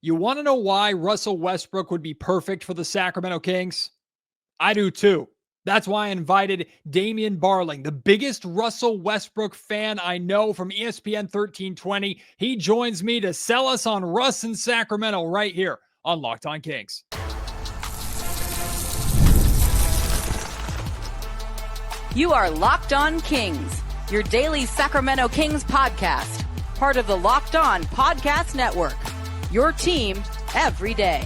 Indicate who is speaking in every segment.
Speaker 1: You want to know why Russell Westbrook would be perfect for the Sacramento Kings? I do too. That's why I invited Damien Barling, the biggest Russell Westbrook fan I know from ESPN 1320. He joins me to sell us on Russ in Sacramento right here on Locked On Kings.
Speaker 2: You are Locked On Kings, your daily Sacramento Kings podcast, part of the Locked On Podcast Network, your team every day.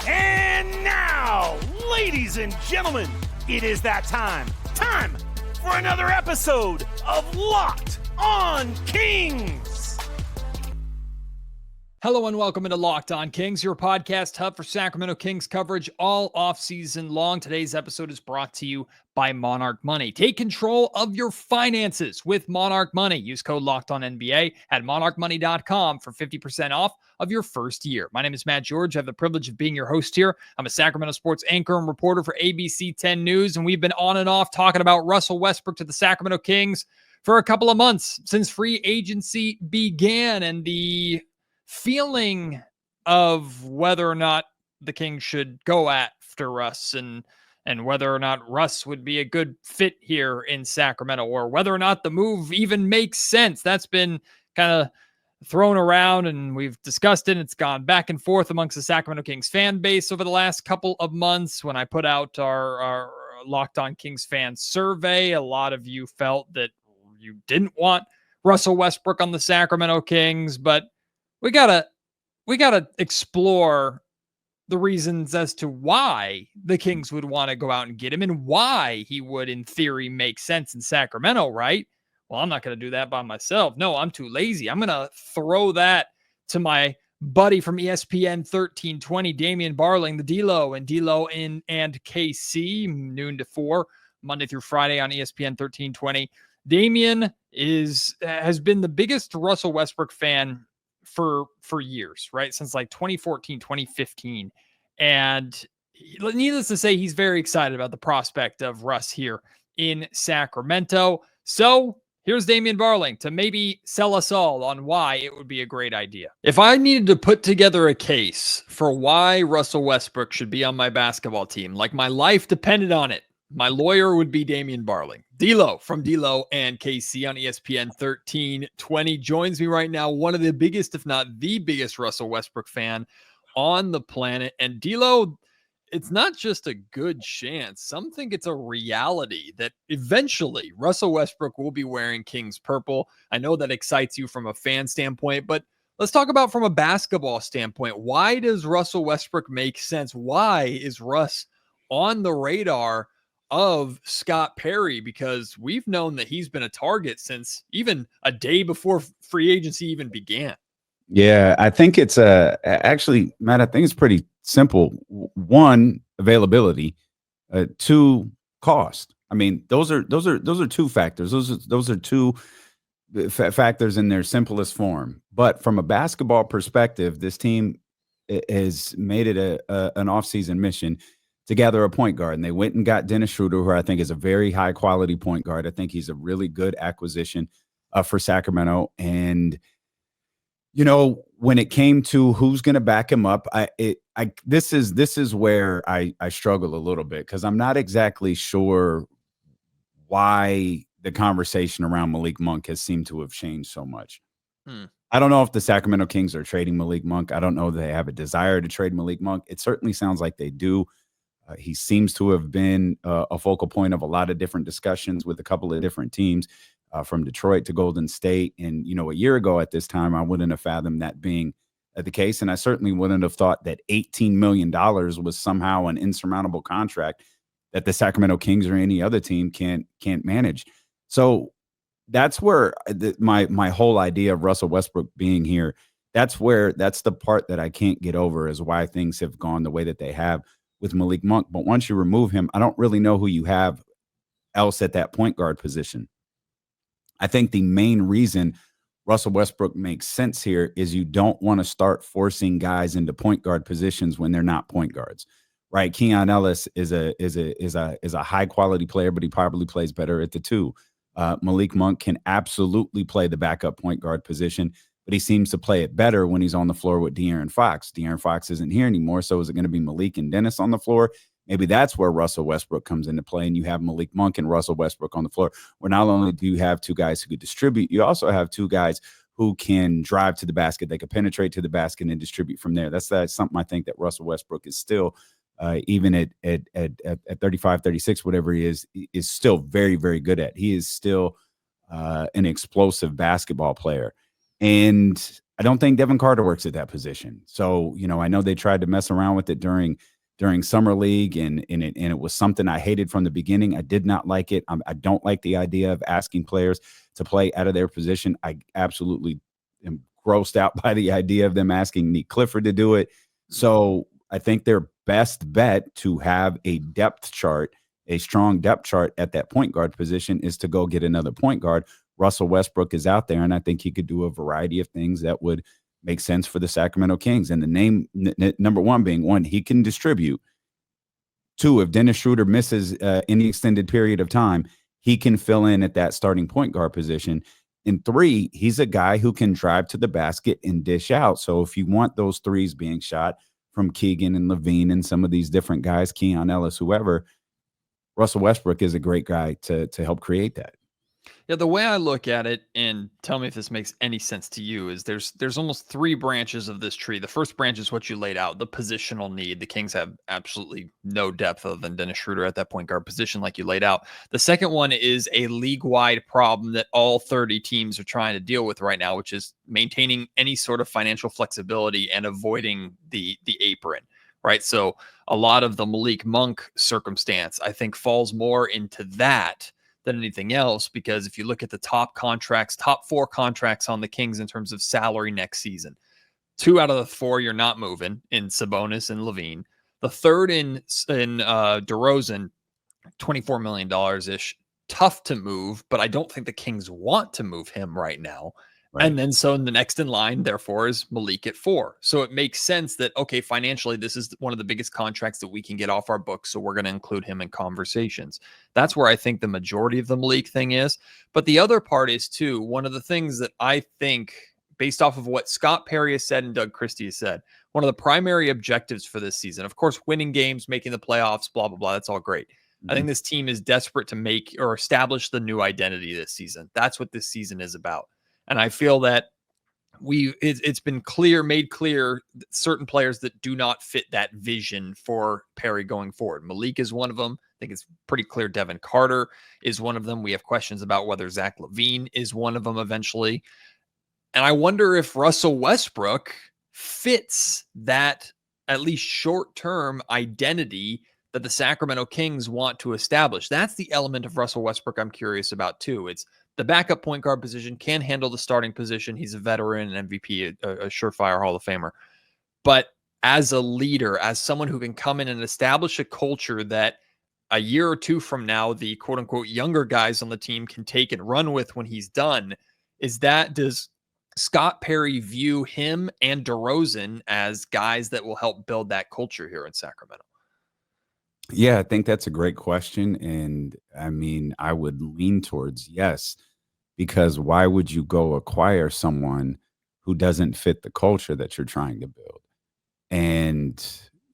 Speaker 3: And now, ladies and gentlemen, it is that time for another episode of Locked On Kings.
Speaker 1: Hello and welcome into Locked On Kings, your podcast hub for Sacramento Kings coverage all offseason long. Today's episode is brought to you by Monarch Money. Take control of your finances with Monarch Money. Use code LOCKEDONNBA at monarchmoney.com for 50% off of your first year. My name is Matt George. I have the privilege of being your host here. I'm a Sacramento sports anchor and reporter for ABC 10 News, and we've been on and off talking about Russell Westbrook to the Sacramento Kings for a couple of months since free agency began, and the feeling of whether or not the Kings should go after Russ and whether or not Russ would be a good fit here in Sacramento, or whether or not the move even makes sense. That's been kind of thrown around, and we've discussed it. It's gone back and forth amongst the Sacramento Kings fan base over the last couple of months. When I put out our Locked On Kings fan survey, a lot of you felt that you didn't want Russell Westbrook on the Sacramento Kings, but we gotta explore the reasons as to why the Kings would want to go out and get him and why he would, in theory, make sense in Sacramento, right? Well, I'm not going to do that by myself. No, I'm too lazy. I'm going to throw that to my buddy from ESPN 1320, Damien Barling, the D-Lo and KC, noon to 4, Monday through Friday on ESPN 1320. Damien has been the biggest Russell Westbrook fan for years, right? Since like 2014, 2015. And needless to say, he's very excited about the prospect of Russ here in Sacramento. So here's Damien Barling to maybe sell us all on why it would be a great idea. If I needed to put together a case for why Russell Westbrook should be on my basketball team, like my life depended on it, my lawyer would be Damien Barling. D-Lo from D-Lo and KC on ESPN 1320 joins me right now. One of the biggest, if not the biggest, Russell Westbrook fan on the planet. And D-Lo, it's not just a good chance. Some think it's a reality that eventually Russell Westbrook will be wearing Kings purple. I know that excites you from a fan standpoint, but let's talk about from a basketball standpoint. Why does Russell Westbrook make sense? Why is Russ on the radar of Scott Perry? Because we've known that he's been a target since even a day before free agency even began.
Speaker 4: Yeah, I think it's actually, Matt, I think it's pretty simple. One, availability. Two, cost. I mean, those are two factors. Those are two factors in their simplest form. But from a basketball perspective, this team has made it an offseason mission to gather a point guard. And they went and got Dennis Schroeder, who I think is a very high quality point guard. I think he's a really good acquisition for Sacramento. And, you know, when it came to who's going to back him up, this is where I struggle a little bit, because I'm not exactly sure why the conversation around Malik Monk has seemed to have changed so much. I don't know if the Sacramento Kings are trading Malik Monk. I don't know if they have a desire to trade Malik Monk. It certainly sounds like they do. He seems to have been a focal point of a lot of different discussions with a couple of different teams, from Detroit to Golden State. And, you know, a year ago at this time, I wouldn't have fathomed that being the case. And I certainly wouldn't have thought that $18 million was somehow an insurmountable contract that the Sacramento Kings or any other team can't manage. So that's where my whole idea of Russell Westbrook being here, that's the part that I can't get over, is why things have gone the way that they have with Malik Monk. But once you remove him, I don't really know who you have else at that point guard position. I think the main reason Russell Westbrook makes sense here is you don't want to start forcing guys into point guard positions when they're not point guards, right? Keon Ellis is a high quality player, but he probably plays better at the two. Malik Monk can absolutely play the backup point guard position. but he seems to play it better when he's on the floor with De'Aaron Fox. De'Aaron Fox isn't here anymore, so is it going to be Malik and Dennis on the floor? Maybe that's where Russell Westbrook comes into play, and you have Malik Monk and Russell Westbrook on the floor, where not only do you have two guys who could distribute, you also have two guys who can drive to the basket. They can penetrate to the basket and distribute from there. That's something I think that Russell Westbrook is still, even at 35, 36, whatever he is still very, very good at. He is still an explosive basketball player. And I don't think Devin Carter works at that position. So, I know they tried to mess around with it during summer league, and it was something I hated from the beginning. I did not like it. I don't like the idea of asking players to play out of their position. I absolutely am grossed out by the idea of them asking Nick Clifford to do it. So I think their best bet to have a strong depth chart at that point guard position is to go get another point guard. Russell Westbrook is out there, and I think he could do a variety of things that would make sense for the Sacramento Kings. And the name, number one being, one, he can distribute. Two, if Dennis Schroeder misses any extended period of time, he can fill in at that starting point guard position. And three, he's a guy who can drive to the basket and dish out. So if you want those threes being shot from Keegan and Levine and some of these different guys, Keon Ellis, whoever, Russell Westbrook is a great guy to help create that.
Speaker 1: Yeah, the way I look at it, and tell me if this makes any sense to you, is there's almost three branches of this tree. The first branch is what you laid out, the positional need. The Kings have absolutely no depth other than Dennis Schroeder at that point guard position, like you laid out. The second one is a league-wide problem that all 30 teams are trying to deal with right now, which is maintaining any sort of financial flexibility and avoiding the apron, right? So a lot of the Malik Monk circumstance, I think, falls more into that than anything else, because if you look at the top four contracts on the Kings in terms of salary next season, 2 out of the 4 you're not moving in Sabonis and Levine. The third in DeRozan, $24 million ish, tough to move, but I don't think the Kings want to move him right now. Right. And then so the next in line, therefore, is Malik at 4. So it makes sense that, okay, financially, this is one of the biggest contracts that we can get off our books. So we're going to include him in conversations. That's where I think the majority of the Malik thing is. But the other part is, too, one of the things that I think, based off of what Scott Perry has said and Doug Christie has said, one of the primary objectives for this season, of course, winning games, making the playoffs, blah, blah, blah, that's all great. Mm-hmm. I think this team is desperate to make or establish the new identity this season. That's what this season is about. And I feel that it's been made clear, certain players that do not fit that vision for Perry going forward. Malik is one of them. I think it's pretty clear Devin Carter is one of them. We have questions about whether Zach LaVine is one of them eventually. And I wonder if Russell Westbrook fits that at least short-term identity that the Sacramento Kings want to establish. That's the element of Russell Westbrook I'm curious about too. It's the backup point guard position, can handle the starting position. He's a veteran, an MVP, a surefire Hall of Famer. But as a leader, as someone who can come in and establish a culture that a year or two from now, the quote unquote younger guys on the team can take and run with when he's done, does Scott Perry view him and DeRozan as guys that will help build that culture here in Sacramento?
Speaker 4: Yeah, I think that's a great question. And I mean, I would lean towards yes, because why would you go acquire someone who doesn't fit the culture that you're trying to build? And,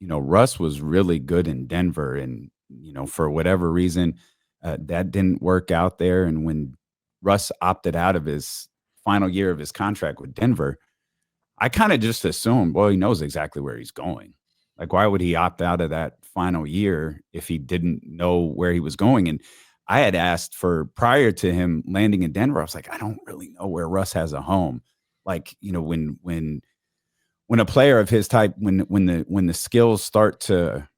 Speaker 4: Russ was really good in Denver. And, for whatever reason, that didn't work out there. And when Russ opted out of his final year of his contract with Denver, I kind of just assumed, well, he knows exactly where he's going. Like, why would he opt out of that final year if he didn't know where he was going? And I had asked prior to him landing in Denver, I was like, I don't really know where Russ has a home. Like, when a player of his type, when the skills start to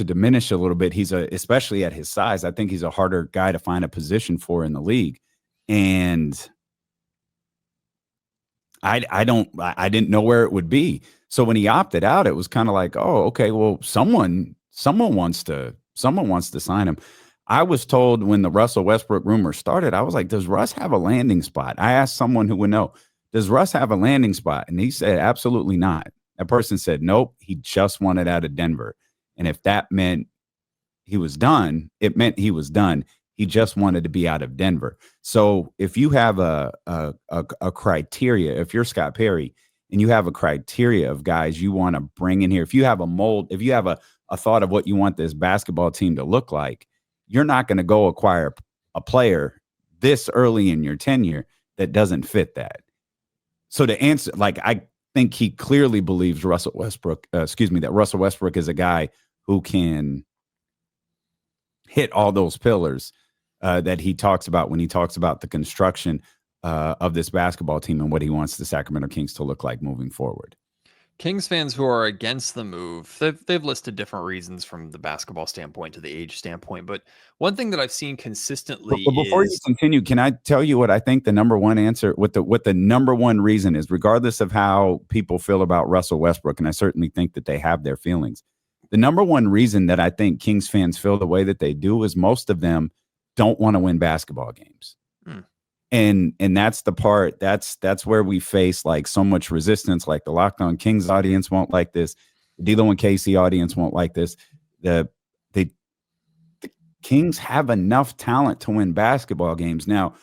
Speaker 4: diminish a little bit, especially at his size, I think he's a harder guy to find a position for in the league. And I didn't know where it would be. So when he opted out, it was kind of like, oh, okay, well, someone wants to sign him. I was told when the Russell Westbrook rumor started, I was like, does Russ have a landing spot? I asked someone who would know, does Russ have a landing spot? And he said, absolutely not. That person said, nope, he just wanted out of Denver. And if that meant he was done, it meant he was done. He just wanted to be out of Denver. So if you have a criteria, if you're Scott Perry and you have a criteria of guys you want to bring in here, if you have a mold, if you have a thought of what you want this basketball team to look like, you're not going to go acquire a player this early in your tenure that doesn't fit that. So to answer, like, I think he clearly believes that Russell Westbrook is a guy who can hit all those pillars that he talks about when he talks about the construction of this basketball team and what he wants the Sacramento Kings to look like moving forward.
Speaker 1: Kings fans who are against the move, they've listed different reasons from the basketball standpoint to the age standpoint. But one thing that I've seen consistently
Speaker 4: but before you continue, can I tell you what I think the number one answer, what the number one reason is, regardless of how people feel about Russell Westbrook, and I certainly think that they have their feelings. The number one reason that I think Kings fans feel the way that they do is most of them don't want to win basketball games. And that's the part that's where we face like so much resistance. Like the Locked On Kings audience won't like this. The D'Lo and Casey audience won't like this. The Kings have enough talent to win basketball games. Now,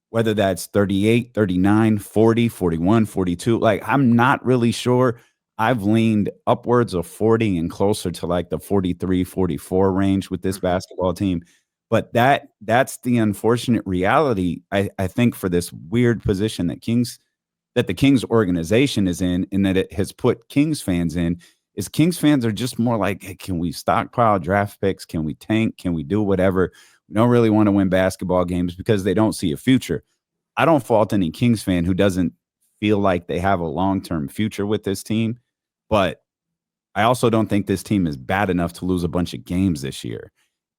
Speaker 4: whether that's 38, 39, 40, 41, 42, like I'm not really sure. I've leaned upwards of 40 and closer to like the 43, 44 range with this basketball team. But that's the unfortunate reality, I think, for this weird position that the Kings organization is in, and that it has put Kings fans in, is Kings fans are just more like, hey, can we stockpile draft picks? Can we tank? Can we do whatever? We don't really want to win basketball games because they don't see a future. I don't fault any Kings fan who doesn't feel like they have a long-term future with this team, but I also don't think this team is bad enough to lose a bunch of games this year.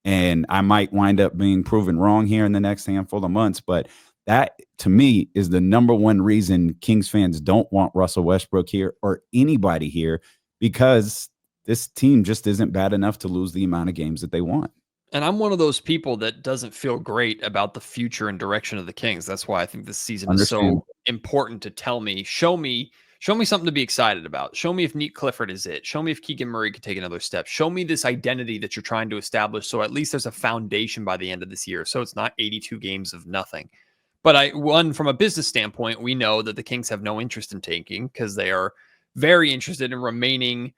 Speaker 4: And I might wind up being proven wrong here in the next handful of months. But that, to me, is the number one reason Kings fans don't want Russell Westbrook here or anybody here, because this team just isn't bad enough to lose the amount of games that they want.
Speaker 1: And I'm one of those people that doesn't feel great about the future and direction of the Kings. That's why I think this season is so important to tell me, show me something to be excited about. Show me if Neat Clifford is it. Show me if Keegan Murray could take another step. Show me this identity that you're trying to establish, so at least there's a foundation by the end of this year. So it's not 82 games of nothing. But from a business standpoint, we know that the Kings have no interest in tanking because they are very interested in remaining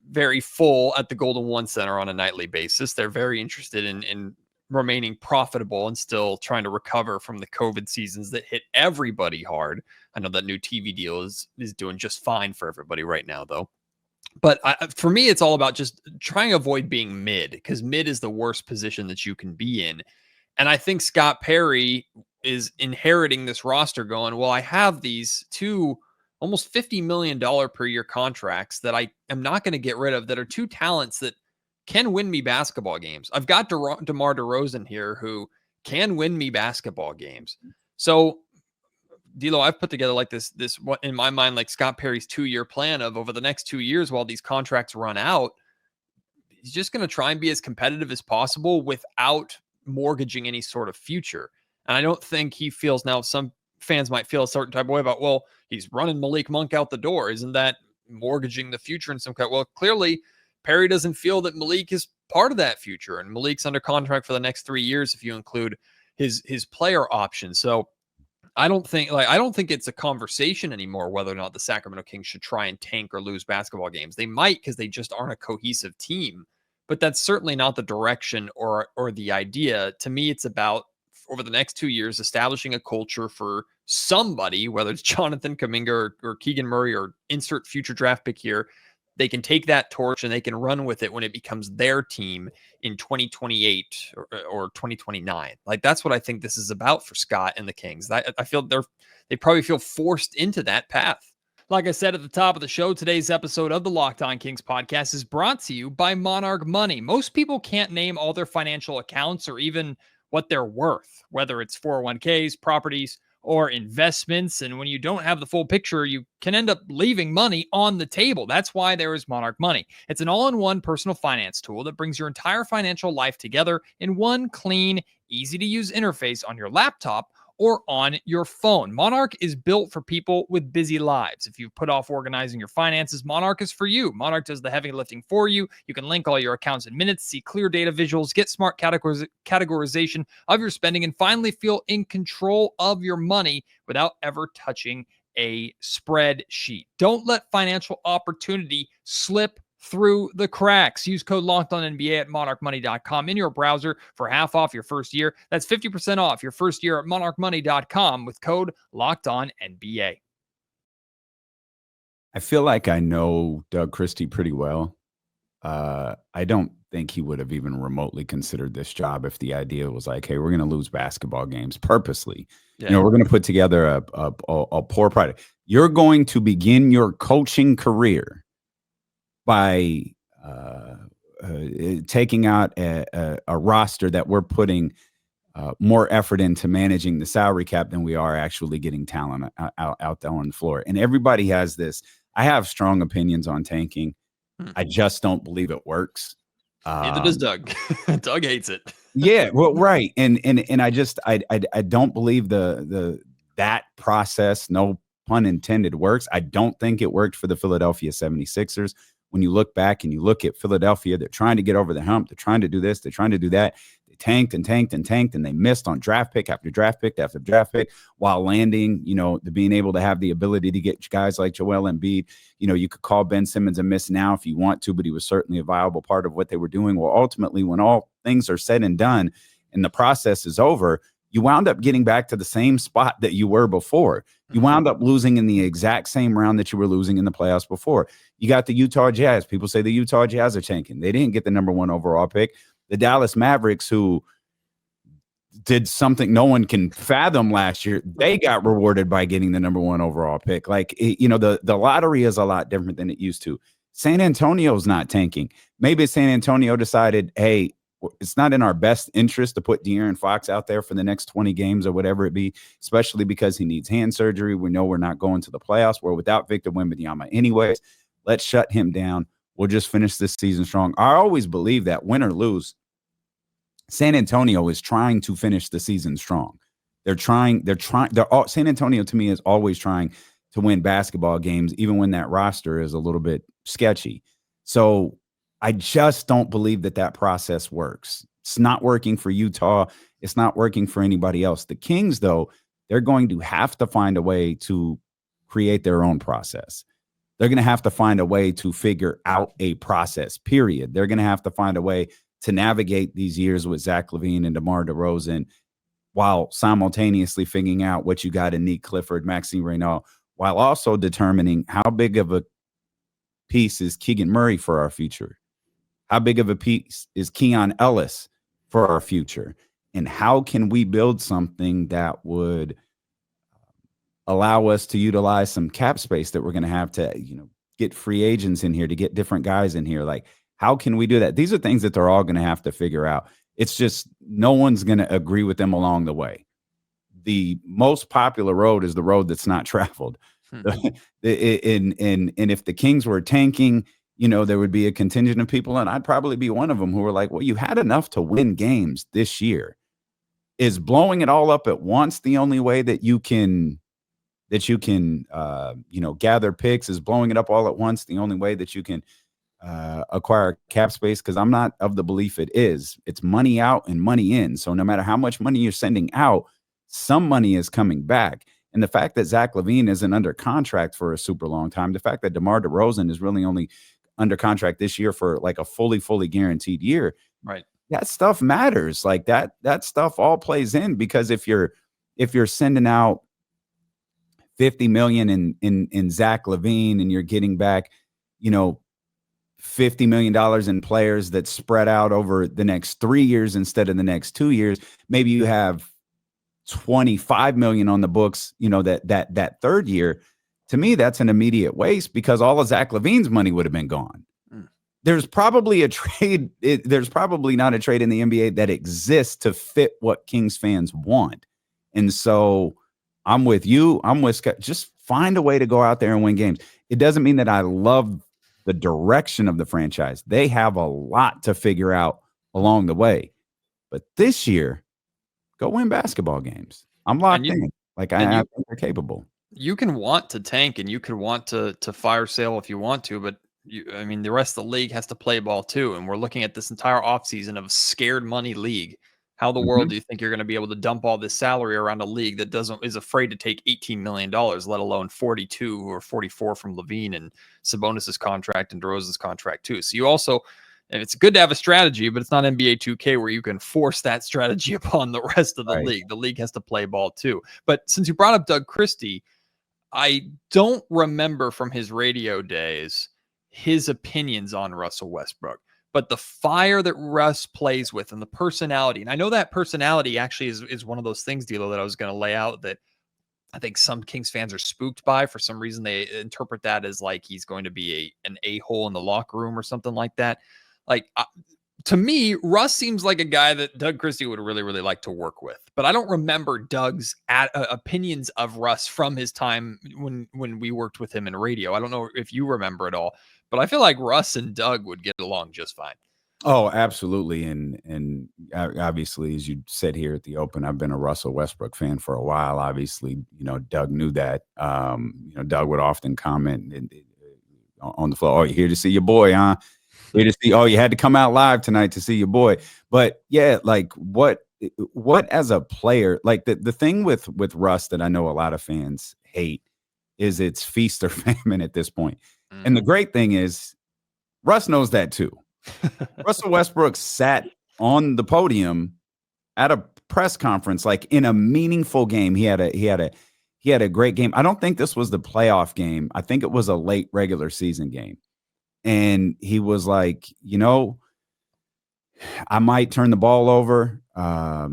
Speaker 1: very full at the Golden One Center on a nightly basis. They're very interested in remaining profitable and still trying to recover from the COVID seasons that hit everybody hard. I know that new TV deal is doing just fine for everybody right now, though. But for me, it's all about just trying to avoid being mid, because mid is the worst position that you can be in. And I think Scott Perry is inheriting this roster going, well, I have these two almost $50 million per year contracts that I am not going to get rid of, that are two talents that can win me basketball games. I've got DeMar DeRozan here who can win me basketball games. So, D'Lo, I've put together like this what in my mind, like Scott Perry's 2-year plan of over the next 2 years while these contracts run out, he's just going to try and be as competitive as possible without mortgaging any sort of future. And I don't think he feels, now some fans might feel a certain type of way about, well, he's running Malik Monk out the door. Isn't that mortgaging the future in some kind? Well, clearly Perry doesn't feel that Malik is part of that future, and Malik's under contract for the next 3 years if you include his player option. So I don't think it's a conversation anymore whether or not the Sacramento Kings should try and tank or lose basketball games. They might, because they just aren't a cohesive team, but that's certainly not the direction or the idea. To me, it's about, over the next 2 years, establishing a culture for somebody, whether it's Jonathan Kuminga or Keegan Murray or insert future draft pick here. They can take that torch and they can run with it when it becomes their team in 2028 or 2029. Like, that's what I think this is about for Scott and the Kings. I feel they probably feel forced into that path. Like I said at the top of the show, today's episode of the Locked On Kings podcast is brought to you by Monarch Money. Most people can't name all their financial accounts or even what they're worth, whether it's 401ks, properties, or investments. And when you don't have the full picture, you can end up leaving money on the table. That's why there is Monarch Money. It's an all-in-one personal finance tool that brings your entire financial life together in one clean, easy-to-use interface on your laptop or on your phone. Monarch is built for people with busy lives. If you've put off organizing your finances, Monarch is for you. Monarch does the heavy lifting for you. You can link all your accounts in minutes, see clear data visuals, get smart categorization of your spending, and finally feel in control of your money without ever touching a spreadsheet. Don't let financial opportunity slip through the cracks. Use code LOCKEDONNBA at monarchmoney.com in your browser for half off your first year. That's 50% off your first year at monarchmoney.com with code LOCKEDONNBA.
Speaker 4: I feel like I know Doug Christie pretty well. I don't think he would have even remotely considered this job if the idea was like, hey, we're going to lose basketball games purposely.
Speaker 1: Yeah.
Speaker 4: You know, we're going to put together a poor product. You're going to begin your coaching career by taking out a roster that we're putting more effort into managing the salary cap than we are actually getting talent out there on the floor. And everybody has this. I have strong opinions on tanking. I just don't believe it works.
Speaker 1: Neither does Doug. Doug hates it.
Speaker 4: Yeah, well, right. And I don't believe that process, no pun intended, works. I don't think it worked for the Philadelphia 76ers. When you look back and you look at Philadelphia, they're trying to get over the hump. They're trying to do this. They're trying to do that. They tanked and tanked and tanked, and they missed on draft pick after draft pick after draft pick while landing, being able to have the ability to get guys like Joel Embiid. You could call Ben Simmons a miss now if you want to, but he was certainly a viable part of what they were doing. Well, ultimately, when all things are said and done and the process is over, you wound up getting back to the same spot that you were before. You wound up losing in the exact same round that you were losing in the playoffs before. You got the Utah Jazz. People say the Utah Jazz are tanking. They didn't get the number 1 overall pick. The Dallas Mavericks, who did something no one can fathom last year, they got rewarded by getting the number 1 overall pick. Like, the lottery is a lot different than it used to. San Antonio's not tanking. Maybe San Antonio decided, hey, it's not in our best interest to put De'Aaron Fox out there for the next 20 games or whatever it be, especially because he needs hand surgery. We know we're not going to the playoffs. We're without Victor Wembanyama anyways. Let's shut him down. We'll just finish this season strong. I always believe that win or lose, San Antonio is trying to finish the season strong. San Antonio to me is always trying to win basketball games, even when that roster is a little bit sketchy. So I just don't believe that process works. It's not working for Utah. It's not working for anybody else. The Kings, though, they're going to have to find a way to create their own process. They're going to have to find a way to figure out a process, period. They're going to have to find a way to navigate these years with Zach LaVine and DeMar DeRozan while simultaneously figuring out what you got in Nick Clifford, Maxime Reynaud, while also determining how big of a piece is Keegan Murray for our future. How big of a piece is Keon Ellis for our future? And how can we build something that would allow us to utilize some cap space that we're going to have to, get free agents in here, to get different guys in here? Like, how can we do that? These are things that they're all going to have to figure out. It's just no one's going to agree with them along the way. The most popular road is the road that's not traveled. And if the Kings were tanking, there would be a contingent of people, and I'd probably be one of them, who were like, well, you had enough to win games this year. Is blowing it all up at once the only way that you can gather picks? Is blowing it up all at once the only way that you can acquire cap space? Because I'm not of the belief it is. It's money out and money in. So no matter how much money you're sending out, some money is coming back. And the fact that Zach LaVine isn't under contract for a super long time, the fact that DeMar DeRozan is really only under contract this year for like a fully guaranteed year,
Speaker 1: right?
Speaker 4: That stuff matters. Like that stuff all plays in, because if you're sending out $50 million in Zach LaVine and you're getting back, $50 million in players that spread out over the next 3 years instead of the next 2 years, maybe you have $25 million on the books, that third year. To me, that's an immediate waste, because all of Zach LaVine's money would have been gone. There's probably a trade. There's probably not a trade in the NBA that exists to fit what Kings fans want. And so I'm with you. I'm with Scott. Just find a way to go out there and win games. It doesn't mean that I love the direction of the franchise. They have a lot to figure out along the way. But this year, go win basketball games. I'm locked in. Like I think they're capable.
Speaker 1: You can want to tank and you can want to fire sale if you want to, but I mean, the rest of the league has to play ball too. And we're looking at this entire offseason of scared money league. How the world do you think you're going to be able to dump all this salary around a league that is afraid to take $18 million, let alone 42 or 44 from Levine and Sabonis's contract and DeRozan's contract too. So you also, and it's good to have a strategy, but it's not NBA 2K where you can force that strategy upon the rest of the league. The league has to play ball too. But since you brought up Doug Christie, I don't remember from his radio days his opinions on Russell Westbrook, but the fire that Russ plays with and the personality, and I know that personality actually is one of those things, D'Lo, that I was going to lay out that I think some Kings fans are spooked by. For some reason, they interpret that as like he's going to be an a-hole in the locker room or something like that. Like, to me, Russ seems like a guy that Doug Christie would really, really like to work with. But I don't remember Doug's opinions of Russ from his time when we worked with him in radio. I don't know if you remember it all, but I feel like Russ and Doug would get along just fine.
Speaker 4: Oh, absolutely. And obviously, as you said here at the Open, I've been a Russell Westbrook fan for a while. Obviously, Doug knew that. Doug would often comment on the floor, "Oh, you're here to see your boy, huh? Here to see, oh, you had to come out live tonight to see your boy." But yeah, like what as a player, like the thing with Russ that I know a lot of fans hate is it's feast or famine at this point. And the great thing is Russ knows that too. Russell Westbrook sat on the podium at a press conference, like in a meaningful game. He had a great game. I don't think this was the playoff game. I think it was a late regular season game. And he was like, I might turn the ball over. I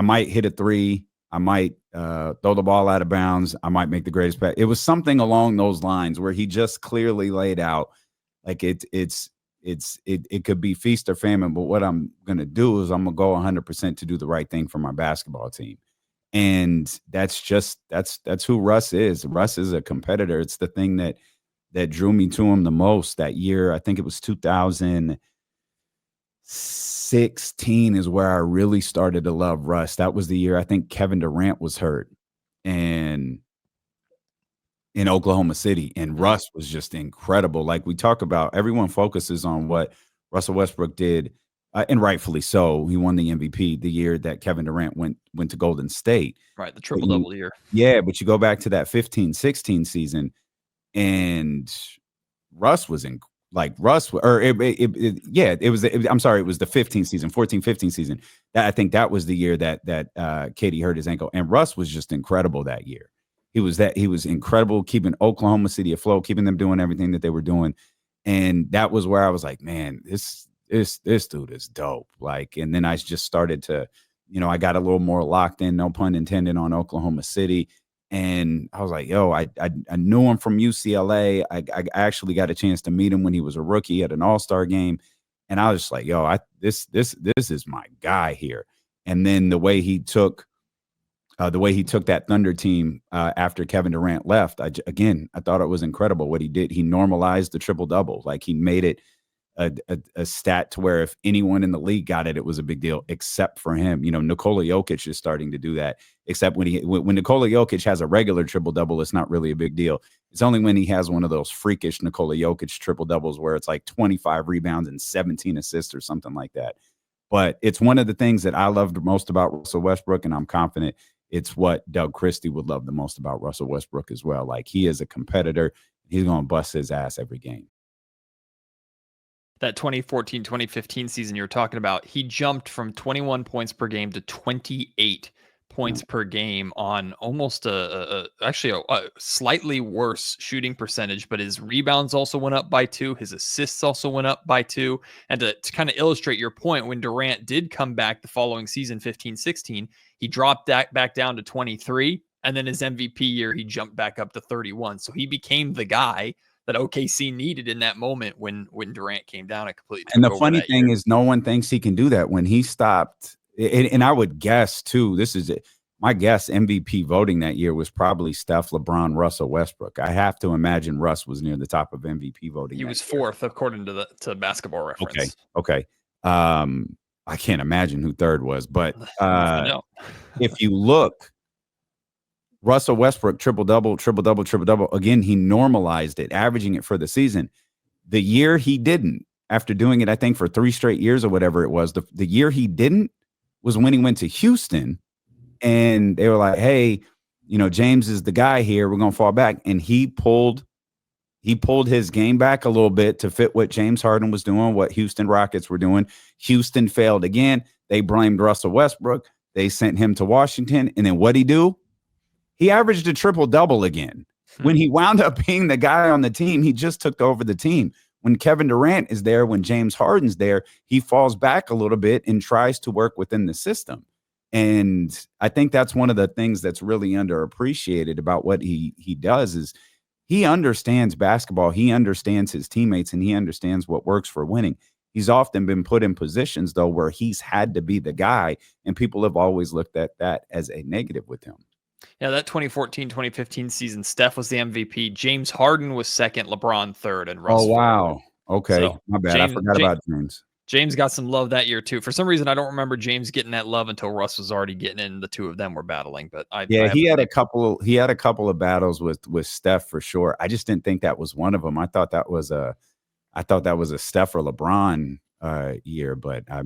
Speaker 4: might hit a three. I might throw the ball out of bounds. I might make the greatest pass. It was something along those lines where he just clearly laid out like it could be feast or famine. But what I'm going to do is I'm going to go 100% to do the right thing for my basketball team. And that's who Russ is. Russ is a competitor. It's the thing that drew me to him the most that year. I think it was 2016 is where I really started to love Russ. That was the year I think Kevin Durant was hurt and in Oklahoma City. And Russ was just incredible. Like we talk about, everyone focuses on what Russell Westbrook did, and rightfully so. He won the MVP the year that Kevin Durant went to Golden State.
Speaker 1: Right, the triple-double year.
Speaker 4: Yeah, but you go back to that 15-16 season, and Russ was it was the 15 season, 14-15 season. I think that was the year that Katie hurt his ankle, and Russ was just incredible that year. He was incredible, keeping Oklahoma City afloat, keeping them doing everything that they were doing, and that was where I was like, man, this dude is dope. Like, and then I just started to, I got a little more locked in, no pun intended, on Oklahoma City. And I was like, yo, I knew him from UCLA. I actually got a chance to meet him when he was a rookie at an All-Star game. And I was just like, yo, this is my guy here. And then the way he took that Thunder team after Kevin Durant left, I thought it was incredible what he did. He normalized the triple-double. Like, he made it a stat to where if anyone in the league got it, it was a big deal, except for him. Nikola Jokic is starting to do that, except when Nikola Jokic has a regular triple-double, it's not really a big deal. It's only when he has one of those freakish Nikola Jokic triple-doubles where it's like 25 rebounds and 17 assists or something like that. But it's one of the things that I loved most about Russell Westbrook, and I'm confident it's what Doug Christie would love the most about Russell Westbrook as well. Like, he is a competitor. He's going to bust his ass every game.
Speaker 1: That 2014-2015 season you're talking about, he jumped from 21 points per game to 28 points per game on almost a slightly worse shooting percentage, but his rebounds also went up by 2. His assists also went up by 2. And to kind of illustrate your point, when Durant did come back the following season, 15-16, he dropped that back down to 23. And then his MVP year, he jumped back up to 31. So he became the guy that OKC needed in that moment when Durant came down and completely took over.
Speaker 4: And the funny thing is, no one thinks he can do that. When he stopped, and I would guess too, this is it, my guess, MVP voting that year was probably Steph, LeBron, Russell Westbrook. I have to imagine Russ was near the top of MVP voting.
Speaker 1: He was fourth according to Basketball Reference.
Speaker 4: Okay. I can't imagine who third was, but if you look Russell Westbrook, triple-double, triple-double, triple-double. Again, he normalized it, averaging it for the season. The year he didn't, after doing it, I think, for 3 straight years or whatever it was, the year he didn't was when he went to Houston, and they were like, hey, James is the guy here. We're going to fall back. And he pulled his game back a little bit to fit what James Harden was doing, what Houston Rockets were doing. Houston failed again. They blamed Russell Westbrook. They sent him to Washington. And then what'd he do? He averaged a triple-double again. When he wound up being the guy on the team, he just took over the team. When Kevin Durant is there, when James Harden's there, he falls back a little bit and tries to work within the system. And I think that's one of the things that's really underappreciated about what he does is he understands basketball. He understands his teammates, and he understands what works for winning. He's often been put in positions, though, where he's had to be the guy, and people have always looked at that as a negative with him.
Speaker 1: Yeah, that 2014-2015 season, Steph was the MVP. James Harden was second, LeBron third, and Russell.
Speaker 4: Oh, wow. Okay.
Speaker 1: So,
Speaker 4: my bad. I forgot about James.
Speaker 1: James got some love that year, too. For some reason, I don't remember James getting that love until Russ was already getting in. The two of them were battling. But
Speaker 4: he had a couple of battles with Steph for sure. I just didn't think that was one of them. I thought that was a Steph or LeBron year, but I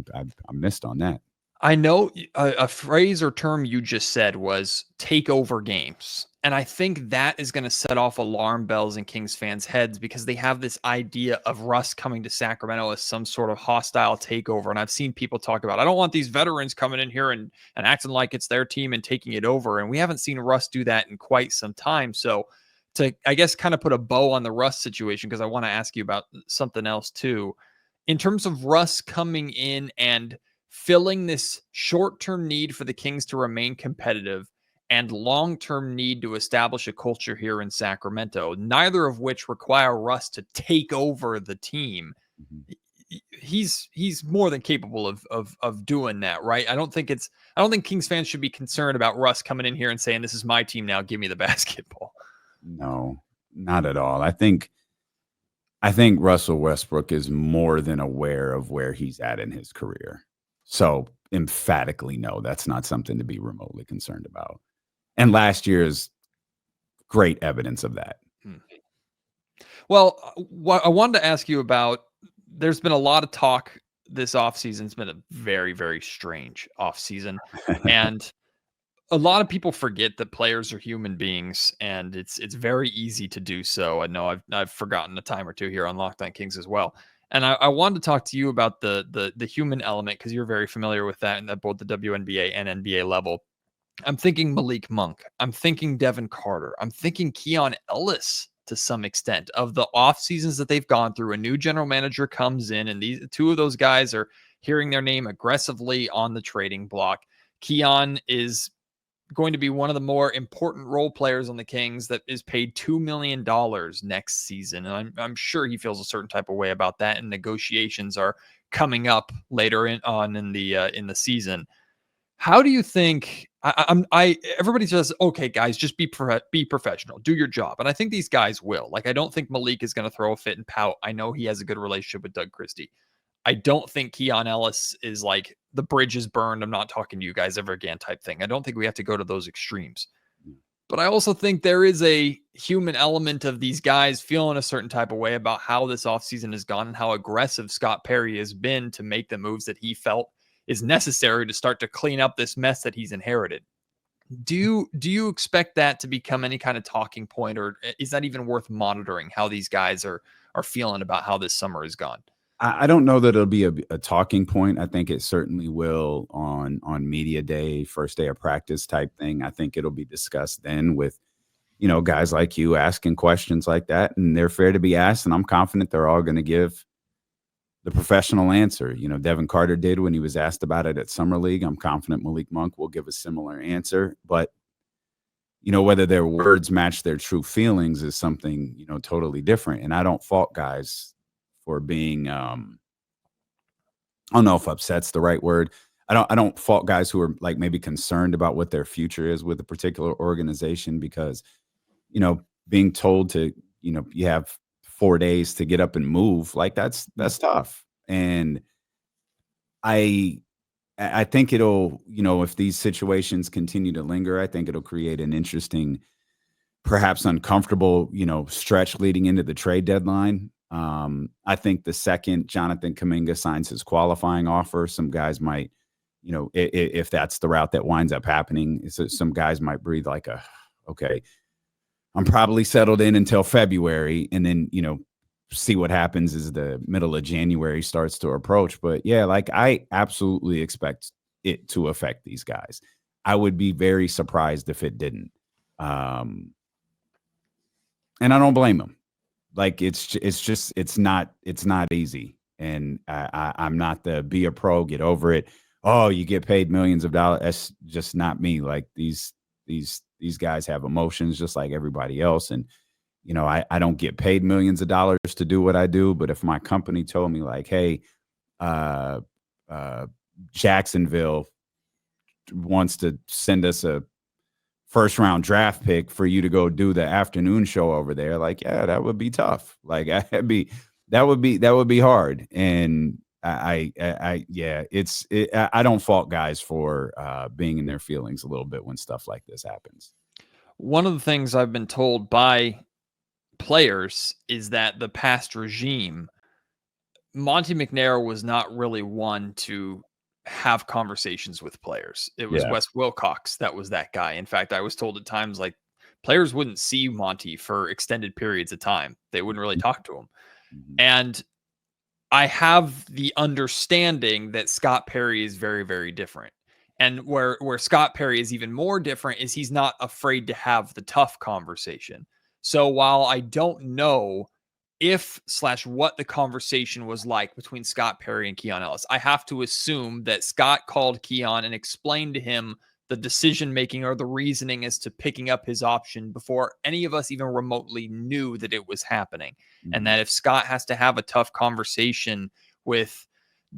Speaker 4: missed on that.
Speaker 1: I know a phrase or term you just said was take over games. And I think that is going to set off alarm bells in Kings fans' heads because they have this idea of Russ coming to Sacramento as some sort of hostile takeover. And I've seen people talk about, I don't want these veterans coming in here and acting like it's their team and taking it over. And we haven't seen Russ do that in quite some time. So to, I guess, kind of put a bow on the Russ situation, because I want to ask you about something else too. In terms of Russ coming in and filling this short-term need for the Kings to remain competitive and long-term need to establish a culture here in Sacramento, neither of which require Russ to take over the team. He's more than capable of doing that, right? I don't think Kings fans should be concerned about Russ coming in here and saying, this is my team now, give me the basketball.
Speaker 4: No, not at all. I think Russell Westbrook is more than aware of where he's at in his career. So emphatically, no, that's not something to be remotely concerned about. And last year is great evidence of that.
Speaker 1: Well, what I wanted to ask you about, there's been a lot of talk this offseason. It's been a very, very strange offseason. And a lot of people forget that players are human beings, and it's very easy to do so. I know I've forgotten a time or two here on Locked On Kings as well. And I wanted to talk to you about the human element, because you're very familiar with that at both the WNBA and NBA level. I'm thinking Malik Monk. I'm thinking Devin Carter. I'm thinking Keon Ellis to some extent. Of the off seasons that they've gone through, a new general manager comes in, and these two of those guys are hearing their name aggressively on the trading block. Keon is going to be one of the more important role players on the Kings that is paid $2 million next season. And I'm sure he feels a certain type of way about that. And negotiations are coming up later in the season. How do you think everybody says, okay, guys, just be professional, do your job. And I think these guys will. Like, I don't think Malik is going to throw a fit and pout. I know he has a good relationship with Doug Christie. I don't think Keon Ellis is like, the bridge is burned, I'm not talking to you guys ever again type thing. I don't think we have to go to those extremes. But I also think there is a human element of these guys feeling a certain type of way about how this offseason has gone and how aggressive Scott Perry has been to make the moves that he felt is necessary to start to clean up this mess that he's inherited. Do you expect that to become any kind of talking point, or is that even worth monitoring, how these guys are feeling about how this summer has gone?
Speaker 4: I don't know that it'll be a talking point. I think it certainly will on media day, first day of practice type thing. I think it'll be discussed then with, guys like you asking questions like that, and they're fair to be asked. And I'm confident they're all going to give the professional answer. Devin Carter did when he was asked about it at Summer League. I'm confident Malik Monk will give a similar answer, but whether their words match their true feelings is something, totally different. And I don't fault guys for being, I don't know if upset's the right word. I don't fault guys who are like maybe concerned about what their future is with a particular organization, because, being told to, you have 4 days to get up and move, like that's tough. And I I think it'll, if these situations continue to linger, I think it'll create an interesting, perhaps uncomfortable, stretch leading into the trade deadline. I think the second Jonathan Kuminga signs his qualifying offer, some guys might, if that's the route that winds up happening, some guys might breathe like okay, I'm probably settled in until February, and then, see what happens as the middle of January starts to approach. But yeah, like I absolutely expect it to affect these guys. I would be very surprised if it didn't. And I don't blame them. Like it's not easy. And I'm not the be a pro, get over it. Oh, you get paid millions of dollars. That's just not me. Like these guys have emotions just like everybody else. And, I don't get paid millions of dollars to do what I do. But if my company told me like, hey, Jacksonville wants to send us a first round draft pick for you to go do the afternoon show over there, like, yeah, that would be tough. Like that would be hard. And I don't fault guys for being in their feelings a little bit when stuff like this happens.
Speaker 1: One of the things I've been told by players is that the past regime, Monte McNair was not really one to have conversations with players. It was Wes Wilcox that was that guy. In fact, I was told at times like players wouldn't see Monte for extended periods of time. They wouldn't really talk to him. Mm-hmm. And I have the understanding that Scott Perry is very, very different. And where Scott Perry is even more different is he's not afraid to have the tough conversation. So while I don't know what the conversation was like between Scott Perry and Keon Ellis, I have to assume that Scott called Keon and explained to him the decision-making or the reasoning as to picking up his option before any of us even remotely knew that it was happening. Mm-hmm. And that if Scott has to have a tough conversation with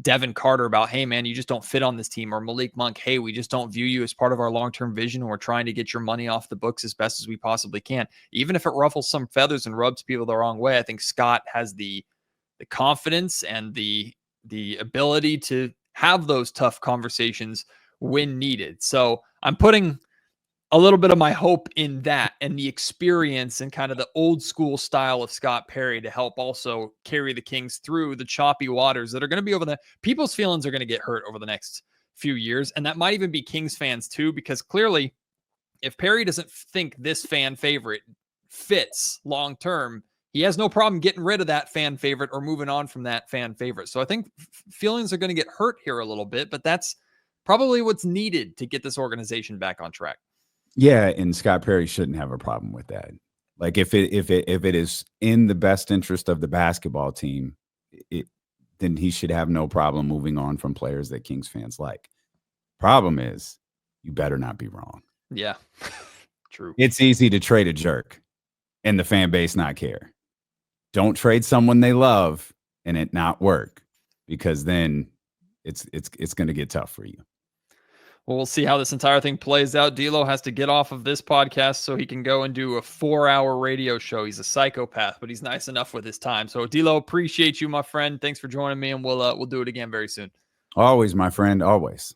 Speaker 1: Devin Carter about, hey man, you just don't fit on this team, or Malik Monk, hey, we just don't view you as part of our long-term vision. We're trying to get your money off the books as best as we possibly can. Even if it ruffles some feathers and rubs people the wrong way, I think Scott has the confidence and the ability to have those tough conversations when needed. So I'm putting a little bit of my hope in that and the experience and kind of the old school style of Scott Perry to help also carry the Kings through the choppy waters that are going to be people's feelings are going to get hurt over the next few years. And that might even be Kings fans too, because clearly if Perry doesn't think this fan favorite fits long-term, he has no problem getting rid of that fan favorite or moving on from that fan favorite. So I think feelings are going to get hurt here a little bit, but that's probably what's needed to get this organization back on track.
Speaker 4: Yeah, and Scott Perry shouldn't have a problem with that. Like if it is in the best interest of the basketball team, then he should have no problem moving on from players that Kings fans like. Problem is, you better not be wrong.
Speaker 1: Yeah, true.
Speaker 4: It's easy to trade a jerk and the fan base not care. Don't trade someone they love and it not work, because then it's going to get tough for you.
Speaker 1: Well, we'll see how this entire thing plays out. D'Lo has to get off of this podcast so he can go and do a 4-hour radio show. He's a psychopath, but he's nice enough with his time. So, D'Lo, appreciate you, my friend. Thanks for joining me, and we'll do it again very soon.
Speaker 4: Always, my friend. Always.